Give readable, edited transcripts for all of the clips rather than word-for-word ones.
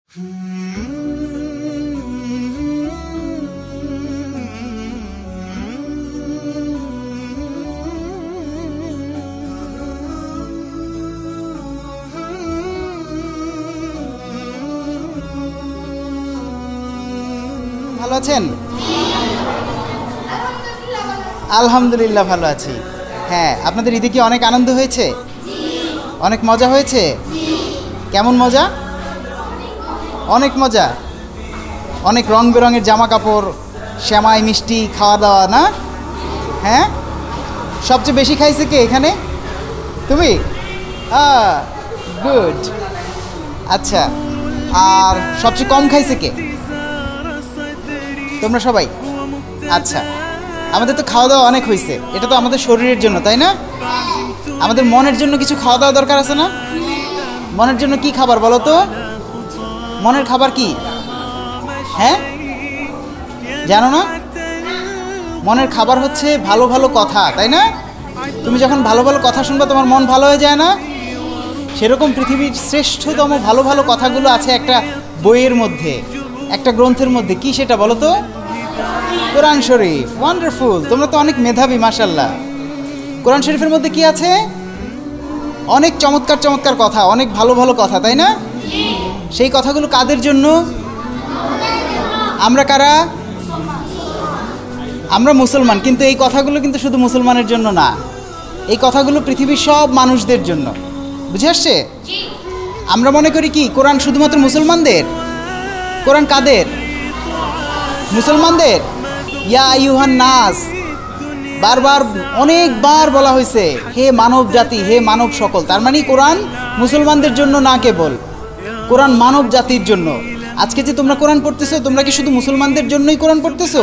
ভালো আছেন? আলহামদুলিল্লাহ ভালো আছি। হ্যাঁ, আপনাদের ঈদে কি অনেক আনন্দ হয়েছে? অনেক মজা হয়েছে? কেমন মজা? অনেক মজা। অনেক রং বেরঙের জামা কাপড়, শ্যামাই মিষ্টি খাওয়া দাওয়া না? হ্যাঁ, সবচেয়ে বেশি খাইছে কে এখানে? তুমি? গুড। আচ্ছা, আর সবচেয়ে কম খাইছে কে? তোমরা সবাই? আচ্ছা, আমাদের তো খাওয়া দাওয়া অনেক হয়েছে। এটা তো আমাদের শরীরের জন্য, তাই না? আমাদের মনের জন্য কিছু খাওয়া দাওয়া দরকার আছে না? মনের জন্য কি খাবার বলো তো? মনের খাবার কি? হ্যাঁ, জানো না? মনের খাবার হচ্ছে ভালো ভালো কথা, তাই না? তুমি যখন ভালো ভালো কথা শুনবা তোমার মন ভালো হয়ে যায় না? সেরকম পৃথিবীর শ্রেষ্ঠতম ভালো ভালো কথাগুলো আছে একটা বইয়ের মধ্যে, একটা গ্রন্থের মধ্যে। কি সেটা বলো তো? কোরআন শরীফ। ওয়ান্ডারফুল, তোমরা তো অনেক মেধাবী, মাশাআল্লাহ। কোরআন শরীফের মধ্যে কি আছে? অনেক চমৎকার চমৎকার কথা, অনেক ভালো ভালো কথা, তাই না? সেই কথাগুলো কাদের জন্য? আমরা কারা? আমরা মুসলমান। কিন্তু এই কথাগুলো কিন্তু শুধু মুসলমানের জন্য না, এই কথাগুলো পৃথিবীর সব মানুষদের জন্য। বুঝে আসছে? আমরা মনে করি কি কোরআন শুধুমাত্র মুসলমানদের। কোরআন কাদের? মুসলমানদের। ইয়া আইয়ুহান নাস, বারবার অনেকবার বলা হয়েছে, হে মানব জাতি, হে মানব সকল। তার মানে কোরআন মুসলমানদের জন্য না, কেবল কোরআন মানব জাতির জন্য। আজকে যে তোমরা কোরআন পড়তেছো, তোমরা কি শুধু মুসলমানদের জন্যই কোরআন পড়তেছো?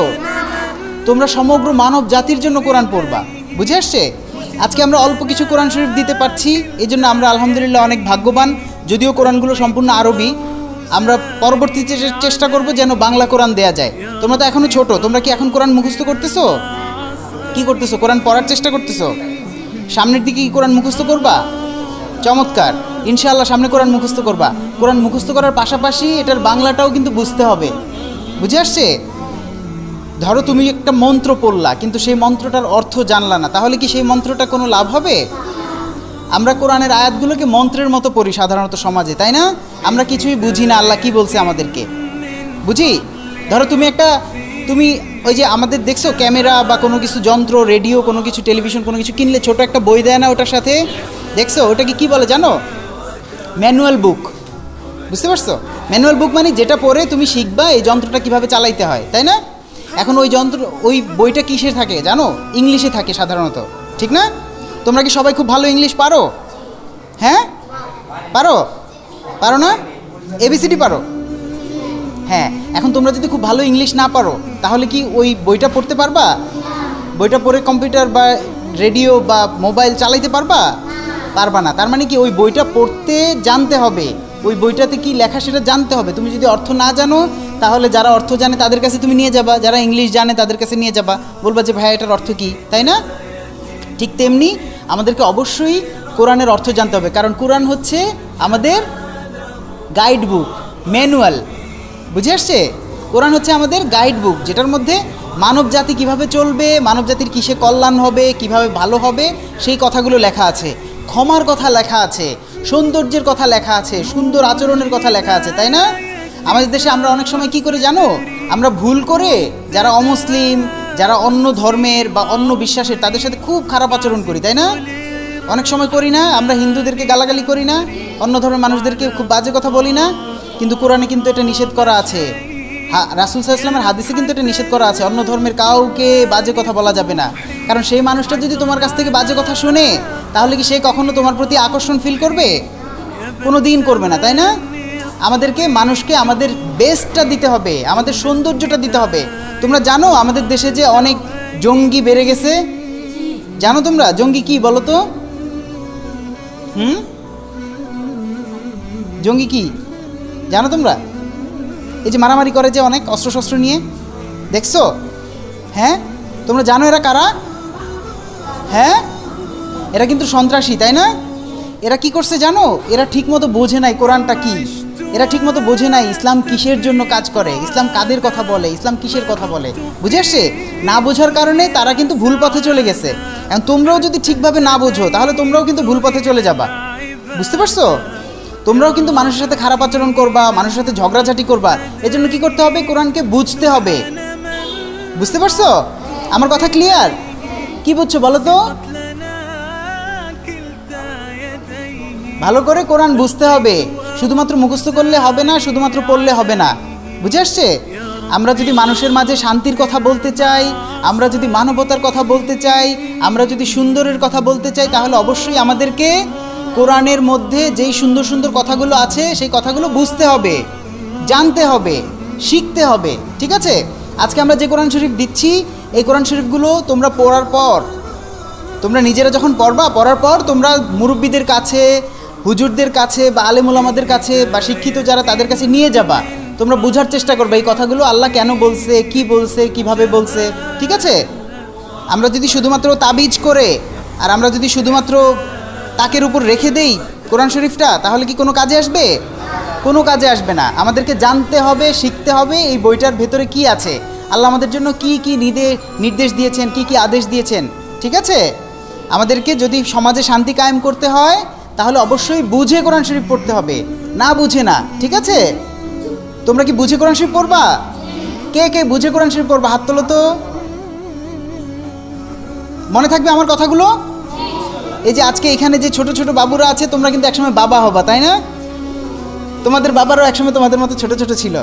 তোমরা সমগ্র মানব জাতির জন্য কোরআন পড়বা। বুঝে আসছে? আজকে আমরা অল্প কিছু কোরআন শরীফ দিতে পারছি, এই জন্য আমরা আলহামদুলিল্লাহ অনেক ভাগ্যবান। যদিও কোরআনগুলো সম্পূর্ণ আরবি, আমরা পরবর্তীতে চেষ্টা করব যেন বাংলা কোরআন দেয়া যায়। তোমরা তো এখনো ছোট, তোমরা কি এখন কোরআন মুখস্থ করতেছো? কি করতেছো? কোরআন পড়ার চেষ্টা করতেছো? সামনের দিকে কি কোরআন মুখস্থ করবা? চমৎকার, ইনশাআল্লাহ সামনে কোরআন মুখস্থ করবা। কোরআন মুখস্থ করার পাশাপাশি এটার বাংলাটাও কিন্তু বুঝতে হবে। বুঝে আসছে? ধরো তুমি একটা মন্ত্র পড়লা, কিন্তু সেই মন্ত্রটার অর্থ জানলা না, তাহলে কি সেই মন্ত্রটা কোনো লাভ হবে? আমরা কোরআনের আয়াতগুলোকে মন্ত্রের মতো পড়ি সাধারণত সমাজে, তাই না? আমরা কিছুই বুঝি না আল্লাহ কি বলছে আমাদেরকে। বুঝি? ধরো তুমি ওই যে আমাদের দেখছো ক্যামেরা বা কোনো কিছু যন্ত্র, রেডিও, কোনো কিছু টেলিভিশন, কোনো কিছু কিনলে ছোট একটা বই দেয় না ওটার সাথে? দেখছো ওটাকে কি বলে জানো? ম্যানুয়াল বুক। বুঝতে পারছো? ম্যানুয়াল বুক মানে যেটা পড়ে তুমি শিখবা এই যন্ত্রটা কিভাবে চালাইতে হয়, তাই না? এখন ওই বইটা কিসে থাকে জানো? ইংলিশে থাকে সাধারণত, ঠিক না? তোমরা কি সবাই খুব ভালো ইংলিশ পারো? হ্যাঁ, পারো না? এবিসিডি পারো? হ্যাঁ, এখন তোমরা যদি খুব ভালো ইংলিশ না পারো তাহলে কি ওই বইটা পড়তে পারবা? বইটা পড়ে কম্পিউটার বা রেডিও বা মোবাইল চালাইতে পারবা? পারবা না। তার মানে কি ওই বইটা পড়তে জানতে হবে, ওই বইটাতে কি লেখা সেটা জানতে হবে। তুমি যদি অর্থ না জানো তাহলে যারা অর্থ জানে তাদের কাছে তুমি নিয়ে যাবা, যারা ইংলিশ জানে তাদের কাছে নিয়ে যাবা, বলবা যে ভাই এটার অর্থ কি, তাই না? ঠিক তেমনি আমাদেরকে অবশ্যই কোরআনের অর্থ জানতে হবে, কারণ কোরআন হচ্ছে আমাদের গাইড বুক, ম্যানুয়াল। বুঝে আসছে? কোরআন হচ্ছে আমাদের গাইড বুক, যেটার মধ্যে মানব জাতি কীভাবে চলবে, মানব জাতির কিসে কল্যাণ হবে, কিভাবে ভালো হবে সেই কথাগুলো লেখা আছে। ক্ষমার কথা লেখা আছে, সৌন্দর্যের কথা লেখা আছে, সুন্দর আচরণের কথা লেখা আছে, তাই না? আমাদের দেশে আমরা অনেক সময় কি করে জানো? আমরা ভুল করে যারা অমুসলিম, যারা অন্য ধর্মের বা অন্য বিশ্বাসের তাদের সাথে খুব খারাপ আচরণ করি, তাই না? অনেক সময় করি না? আমরা হিন্দুদেরকে গালাগালি করি না? অন্য ধর্মের মানুষদেরকে খুব বাজে কথা বলি না? কিন্তু কোরআনে কিন্তু এটা নিষেধ করা আছে। রাসূল সাল্লাল্লাহু আলাইহি ওয়াসাল্লামের হাদিসে কিন্তু এটা নিষেধ করা আছে, অন্য ধর্মের কাউকে বাজে কথা বলা যাবে না। কারণ সেই মানুষটা যদি তোমার কাছ থেকে বাজে কথা শুনে তাহলে কি সে কখনো তোমার প্রতি আকর্ষণ ফিল করবে? কোনো দিন করবে না, তাই না? আমাদেরকে মানুষকে আমাদের বেস্টটা দিতে হবে, আমাদের সৌন্দর্যটা দিতে হবে। তোমরা জানো আমাদের দেশে যে অনেক জঙ্গি বেড়ে গেছে? জানো তোমরা জঙ্গি কি বলো তো? জঙ্গি কি জানো তোমরা? এই যে মারামারি করে যে অনেক অস্ত্রশস্ত্র নিয়ে, দেখছো? হ্যাঁ, তোমরা জানো এরা কারা? হ্যাঁ, এরা কিন্তু সন্ত্রাসী, তাই না? এরা কি করছে জানো? এরা ঠিক মতো বোঝে নাই কোরআনটা কি। এরা ঠিকমতো বোঝে না ইসলাম কিসের জন্য কাজ করে, ইসলাম কাদের কথা বলে, ইসলাম কিসের কথা বলে, বুঝে আসছে? না বোঝার কারণে তারা কিন্তু ভুল পথে চলে গেছে। এখন তোমরাও যদি ঠিকভাবে না বোঝো তাহলে তোমরাও কিন্তু ভুল পথে চলে যাবা, বুঝতে পারছো? তোমরাও কিন্তু মানুষের সাথে খারাপ আচরণ করবা, মানুষের সাথে ঝগড়াঝাটি করবা। এজন্য কি করতে হবে? কোরআনকে বুঝতে হবে, বুঝতে পারছো? আমার কথা ক্লিয়ার? কি বুঝছো বলো তো? ভালো করে কোরআন বুঝতে হবে, শুধুমাত্র মুখস্থ করলে হবে না, শুধুমাত্র পড়লে হবে না, বুঝে আসছে? আমরা যদি মানুষের মাঝে শান্তির কথা বলতে চাই, আমরা যদি মানবতার কথা বলতে চাই, আমরা যদি সুন্দরের কথা বলতে চাই, তাহলে অবশ্যই আমাদেরকে কোরআনের মধ্যে যেই সুন্দর সুন্দর কথাগুলো আছে সেই কথাগুলো বুঝতে হবে, জানতে হবে, শিখতে হবে, ঠিক আছে? আজকে আমরা যে কোরআন শরীফ দিচ্ছি এই কোরআন শরীফগুলো তোমরা পড়ার পর, তোমরা নিজেরা যখন পড়ার পর তোমরা মুরব্বীদের কাছে, হুজুরদের কাছে বা আলেম ওলামাদের কাছে বা শিক্ষিত যারা তাদের কাছে নিয়ে যাবা, তোমরা বোঝার চেষ্টা করবে এই কথাগুলো আল্লাহ কেন বলছে, কি বলছে, কিভাবে বলছে, ঠিক আছে? আমরা যদি শুধুমাত্র তাবিজ করে আর আমরা যদি শুধুমাত্র তাকের উপর রেখে দেই কোরআন শরীফটা, তাহলে কি কোনো কাজে আসবে? কোনো কাজে আসবে না। আমাদেরকে জানতে হবে, শিখতে হবে এই বইটার ভেতরে কি আছে, আল্লাহ আমাদের জন্য কি কি নির্দেশ দিয়েছেন, কি কি আদেশ দিয়েছেন, ঠিক আছে? আমাদেরকে যদি সমাজে শান্তি কায়েম করতে হয় তাহলে অবশ্যই বুঝে কোরআন শরীফ পড়তে হবে, না বুঝে না, ঠিক আছে? তোমরা কি বুঝে কোরআন শরীফ পড়বা? কে কে বুঝে কোরআন শরীফ পড়বা? হাত তোলো তো। মনে থাকবে আমার কথাগুলো? এই যে আজকে এখানে যে ছোট ছোট বাবুরা আছে, তোমরা কিন্তু একসময় বাবা হবা, তাই না? তোমাদের বাবারাও একসময় তোমাদের মতো ছোট ছোট ছিল,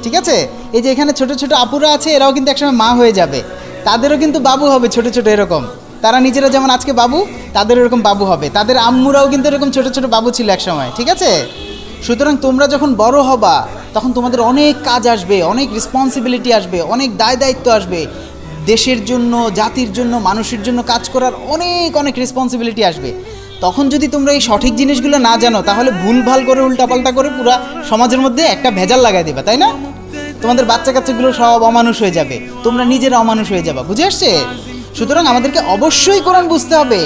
ঠিক আছে? এই যে এখানে ছোট ছোট আপুরা আছে, এরাও কিন্তু একসময় মা হয়ে যাবে, তাদেরও কিন্তু বাবু হবে ছোট ছোট এরকম। তারা নিজেরা যেমন আজকে বাবু, তাদের এরকম বাবু হবে, তাদের আম্মুরাও কিন্তু এরকম ছোট ছোট বাবু ছিল একসময়, ঠিক আছে? সুতরাং তোমরা যখন বড় হবা তখন তোমাদের অনেক কাজ আসবে, অনেক রেসপন্সিবিলিটি আসবে, অনেক দায় দায়িত্ব আসবে, দেশের জন্য, জাতির জন্য, মানুষের জন্য কাজ করার অনেক অনেক রেসপন্সিবিলিটি আসবে। তখন যদি তোমরা এই সঠিক জিনিসগুলো না জানো তাহলে ভুলভাল করে উল্টাপাল্টা করে পুরা সমাজের মধ্যে একটা ভেজাল লাগাই দেবে, তাই না? তোমাদের বাচ্চা কাচ্চাগুলো সব অমানুষ হয়ে যাবে, তোমরা নিজেরা অমানুষ হয়ে যাবা, বুঝে আসছে? সুতরাং আমাদেরকে অবশ্যই কোরআন বুঝতে হবে,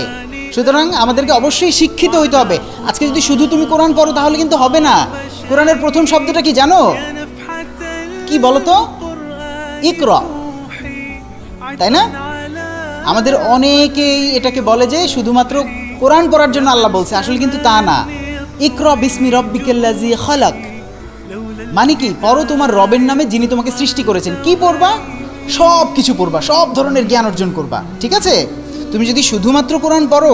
সুতরাং আমাদেরকে অবশ্যই শিক্ষিত হইতে হবে। আজকে যদি শুধু তুমি কোরআন পড়ো তাহলে কিন্তু হবে না। কোরআনের প্রথম শব্দটা কি জানো? কি বলো তো? ইকরা, তাই না? আমাদের অনেকেই এটাকে বলে যে শুধুমাত্র কোরআন পড়ার জন্য আল্লাহ বলছে, আসলে কিন্তু তা না। ইকরা বিসমি রব্বিকাল্লাযী খালাক, মানে কি? পড়ো তোমার রবের নামে যিনি তোমাকে সৃষ্টি করেছেন। কি পড়বা? সব কিছু পড়বা, সব ধরনের জ্ঞান অর্জন করবা, ঠিক আছে? তুমি যদি শুধুমাত্র কোরআন পড়ো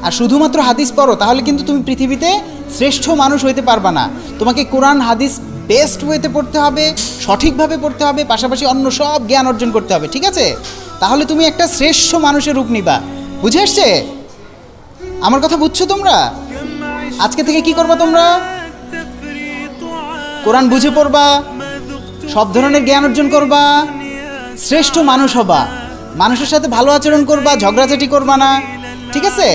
আর শুধুমাত্র হাদিস পড়ো তাহলে কিন্তু তুমি পৃথিবীতে শ্রেষ্ঠ মানুষ হইতে পারবা না। তোমাকে কোরআন হাদিস বেস্ট ওয়েতে পড়তে হবে, সঠিকভাবে পড়তে হবে, পাশাপাশি অন্য সব জ্ঞান অর্জন করতে হবে, ঠিক আছে? তাহলে তুমি একটা শ্রেষ্ঠ মানুষের রূপ নিবা, বুঝে আসছে? আমার কথা বুঝছো তোমরা? আজকে থেকে কি করবা তোমরা? কোরআন বুঝে পড়বা, সব ধরনের জ্ঞান অর্জন করবা, শ্রেষ্ঠ মানুষ হবা, মানুষের সাথে ভালো আচরণ করবা, ঝগড়াঝাটি করবা না, ঠিক আছে?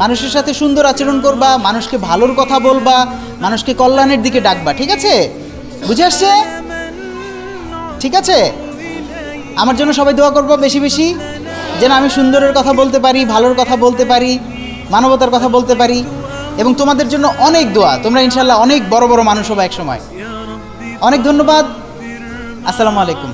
মানুষের সাথে সুন্দর আচরণ করবা, মানুষকে ভালোর কথা বলবা, মানুষকে কল্যাণের দিকে ডাকবা, ঠিক আছে? বুঝে আসছে? ঠিক আছে? আমার জন্য সবাই দোয়া করবা বেশি বেশি, যেন আমি সুন্দরের কথা বলতে পারি, ভালোর কথা বলতে পারি, মানবতার কথা বলতে পারি। এবং তোমাদের জন্য অনেক দোয়া, তোমরা ইনশাল্লাহ অনেক বড় বড় মানুষ হবা এক সময়। অনেক ধন্যবাদ। আসসালামু আলাইকুম।